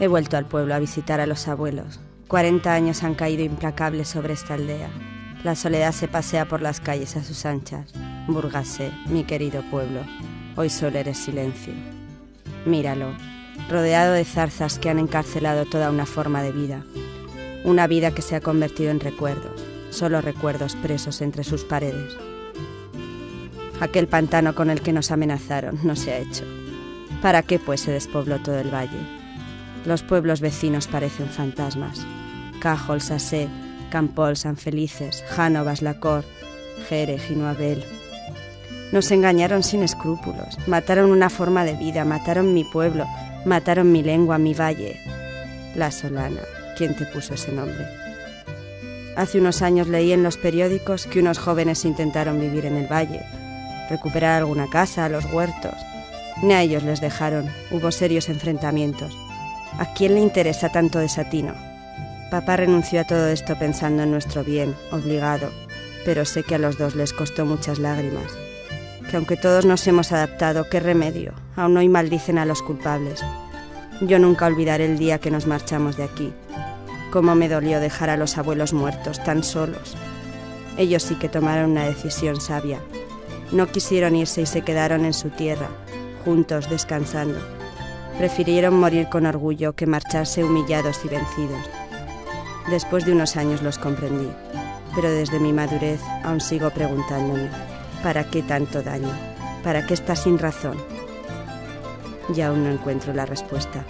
He vuelto al pueblo a visitar a los abuelos. 40 años han caído implacables sobre esta aldea. La soledad se pasea por las calles a sus anchas. Burgasé, mi querido pueblo, hoy solo eres silencio. Míralo, rodeado de zarzas que han encarcelado toda una forma de vida. Una vida que se ha convertido en recuerdos, solo recuerdos presos entre sus paredes. Aquel pantano con el que nos amenazaron no se ha hecho. ¿Para qué, pues, se despobló todo el valle? Los pueblos vecinos parecen fantasmas. Cajol, Sassé, Campol, San Felices, Jánovas, Lacor, Jere, Ginoabel. Nos engañaron sin escrúpulos, mataron una forma de vida, mataron mi pueblo, mataron mi lengua, mi valle. La Solana, ¿quién te puso ese nombre? Hace unos años leí en los periódicos que unos jóvenes intentaron vivir en el valle, recuperar alguna casa, los huertos. Ni a ellos les dejaron, hubo serios enfrentamientos. ¿A quién le interesa tanto desatino? Papá renunció a todo esto pensando en nuestro bien, obligado, pero sé que a los dos les costó muchas lágrimas. Que aunque todos nos hemos adaptado, ¿qué remedio? Aún hoy maldicen a los culpables. Yo nunca olvidaré el día que nos marchamos de aquí. Cómo me dolió dejar a los abuelos muertos, tan solos. Ellos sí que tomaron una decisión sabia. No quisieron irse y se quedaron en su tierra, juntos, descansando. Prefirieron morir con orgullo que marcharse humillados y vencidos. Después de unos años los comprendí, pero desde mi madurez aún sigo preguntándome, ¿para qué tanto daño? ¿Para qué está sin razón? Y aún no encuentro la respuesta.